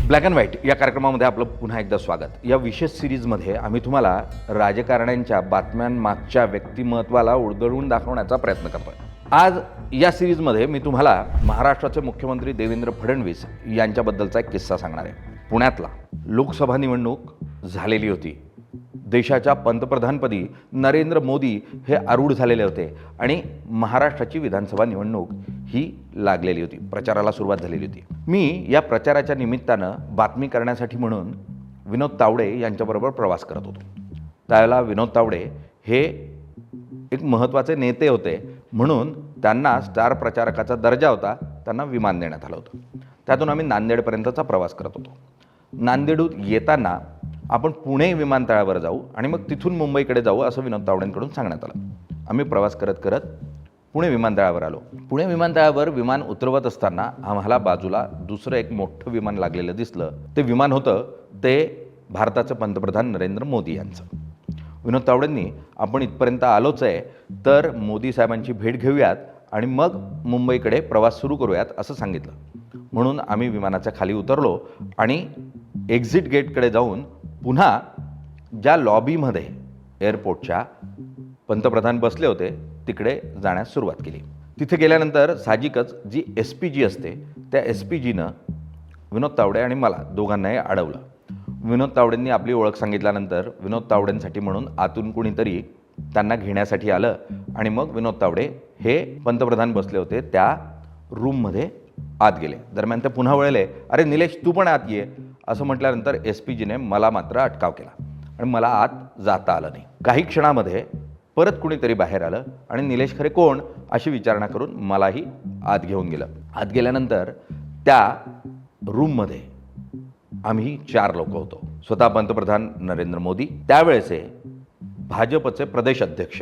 Black and white या कार्यक्रमामध्ये आपलं पुन्हा एकदा स्वागत। या विशेष सिरीजमध्ये आम्ही तुम्हाला राजकारण्यांच्या बातम्यांमागच्या व्यक्तिमत्वाला उलगडून दाखवण्याचा प्रयत्न करतोय। आज या सिरीजमध्ये मी तुम्हाला महाराष्ट्राचे मुख्यमंत्री देवेंद्र फडणवीस यांच्याबद्दलचा एक किस्सा सांगणार आहे। पुण्यातला लोकसभा निवडणूक झालेली होती। देशाच्या पंतप्रधानपदी नरेंद्र मोदी हे आरूढ झालेले होते आणि महाराष्ट्राची विधानसभा निवडणूक ही लागलेली होती, प्रचाराला सुरुवात झालेली होती। मी या प्रचाराच्या निमित्तानं बातमी करण्यासाठी म्हणून विनोद तावडे यांच्याबरोबर प्रवास करत होतो। त्यावेळेला विनोद तावडे हे एक महत्त्वाचे नेते होते, म्हणून त्यांना स्टार प्रचारकाचा दर्जा होता, त्यांना विमान देण्यात आलं होतं। त्यातून आम्ही नांदेडपर्यंतचा प्रवास करत होतो। नांदेडहून येताना आपण पुणे विमानतळावर जाऊ आणि मग तिथून मुंबईकडे जाऊ असं विनोद तावडेंकडून सांगण्यात आलं। आम्ही प्रवास करत करत पुणे विमानतळावर आलो। पुणे विमानतळावर विमान उतरवत असताना आम्हाला बाजूला दुसरं एक मोठं विमान लागलेलं दिसलं। ते विमान होतं ते भारताचे पंतप्रधान नरेंद्र मोदी यांचं। विनोद तावडेंनी आपण इथपर्यंत आलोच आहे तर मोदी साहेबांची भेट घेऊयात आणि मग मुंबईकडे प्रवास सुरू करूयात असं सांगितलं। म्हणून आम्ही विमानाच्या खाली उतरलो आणि एक्झिट गेटकडे जाऊन पुन्हा ज्या लॉबीमध्ये एअरपोर्टच्या पंतप्रधान बसले होते तिकडे जाण्यास सुरुवात केली। तिथे गेल्यानंतर साहजिकच जी SPG असते त्या SPGनं विनोद तावडे आणि मला दोघांनाही अडवलं। विनोद तावडेंनी आपली ओळख सांगितल्यानंतर विनोद तावडेंसाठी म्हणून आतून कुणीतरी त्यांना घेण्यासाठी आलं आणि मग विनोद तावडे हे पंतप्रधान बसले होते त्या रूममध्ये आत गेले। दरम्यान ते पुन्हा वळले, अरे निलेश तू पण आत ये असं म्हटल्यानंतर SPGने मला मात्र अटकाव केला आणि मला आत जाता आलं नाही। काही क्षणामध्ये परत कुणीतरी बाहेर आलं आणि निलेश खरे कोण अशी विचारणा करून मलाही आत घेऊन गेलं। आत गेल्यानंतर त्या रूममध्ये आम्ही 4 लोक होतो। स्वतः पंतप्रधान नरेंद्र मोदी, त्यावेळेचे भाजपचे प्रदेश अध्यक्ष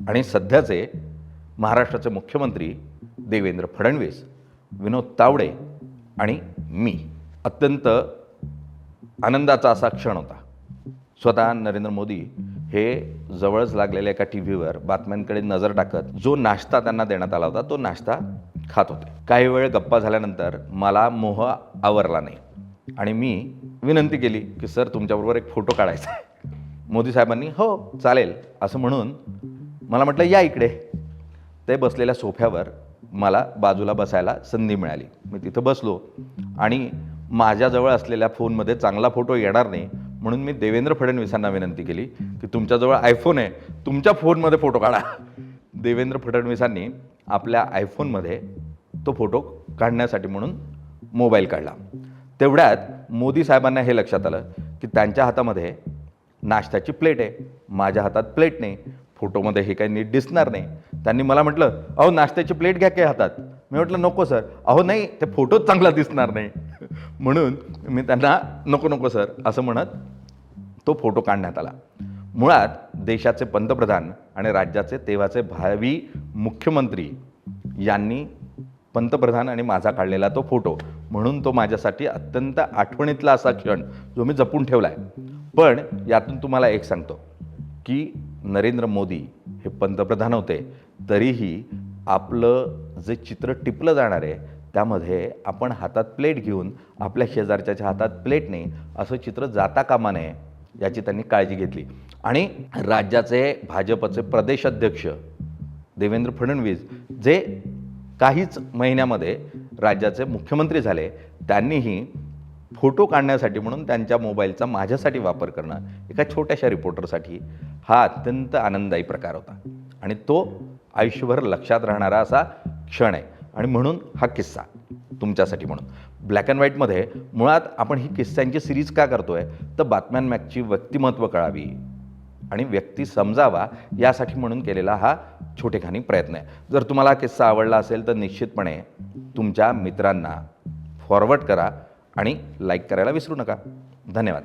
आणि सध्याचे महाराष्ट्राचे मुख्यमंत्री देवेंद्र फडणवीस, विनोद तावडे आणि मी। अत्यंत आनंदाचा असा क्षण होता। स्वतः नरेंद्र मोदी हे जवळच लागलेल्या एका टीव्हीवर बातम्यांकडे नजर टाकत जो नाश्ता त्यांना देण्यात आला होता तो नाश्ता खात होते। काही वेळ गप्पा झाल्यानंतर मला मोह आवरला नाही आणि मी विनंती केली की सर तुमच्याबरोबर एक फोटो काढायचा आहे। मोदी साहेबांनी हो चालेल असं म्हणून मला म्हटलं या इकडे। ते बसलेल्या सोफ्यावर मला बाजूला बसायला संधी मिळाली। मी तिथं बसलो आणि माझ्याजवळ असलेल्या फोनमध्ये चांगला फोटो येणार नाही म्हणून मी देवेंद्र फडणवीसांना विनंती केली की तुमच्याजवळ आयफोन आहे, तुमच्या फोनमध्ये फोटो काढा। देवेंद्र फडणवीसांनी आपल्या आयफोनमध्ये तो फोटो काढण्यासाठी म्हणून मोबाईल काढला। तेवढ्यात मोदी साहेबांना हे लक्षात आलं की त्यांच्या हातामध्ये नाश्त्याची प्लेट आहे, माझ्या हातात प्लेट नाही, फोटोमध्ये हे काही नीट दिसणार नाही। त्यांनी मला म्हटलं अहो नाश्त्याची प्लेट घ्या काय हातात। मी म्हटलं नको सर, अहो नाही ते फोटोच चांगला दिसणार नाही म्हणून मी त्यांना नको नको सर असं म्हणत तो फोटो काढण्यात आला। मुळात देशाचे पंतप्रधान आणि राज्याचे तेव्हाचे भावी मुख्यमंत्री यांनी पंतप्रधान आणि माझा काढलेला तो फोटो, म्हणून तो माझ्यासाठी अत्यंत आठवणीतला असा क्षण जो मी जपून ठेवला आहे। पण यातून तुम्हाला एक सांगतो की नरेंद्र मोदी हे पंतप्रधान होते तरीही आपलं जे चित्र टिपलं जाणार आहे त्यामध्ये आपण हातात प्लेट घेऊन आपल्या शेजारच्याच्या हातात प्लेट नाही असं चित्र जाता कामा नये याची त्यांनी काळजी घेतली। आणि राज्याचे भाजपचे प्रदेश अध्यक्ष देवेंद्र फडणवीस जे काहीच महिन्यामध्ये राज्याचे मुख्यमंत्री झाले, त्यांनीही फोटो काढण्यासाठी म्हणून त्यांच्या मोबाईलचा माझ्यासाठी वापर करणं एका छोट्याशा रिपोर्टरसाठी हा अत्यंत आनंददायी प्रकार होता आणि तो आयुष्यभर लक्षात राहणारा असा क्षण आहे। आणि म्हणून हा किस्सा तुमच्यासाठी म्हणून ब्लॅक अँड व्हाईटमध्ये मुळात आपण ही किस्स्यांची सिरीज का करतोय तर बातम्यांमागची व्यक्तिमत्व कळावी आणि व्यक्ती समजावा यासाठी म्हणून केलेला हा छोटेखानी प्रयत्न आहे। जर तुम्हाला हा किस्सा आवडला असेल तर निश्चितपणे तुमच्या मित्रांना फॉरवर्ड करा आणि लाईक करायला विसरू नका। धन्यवाद।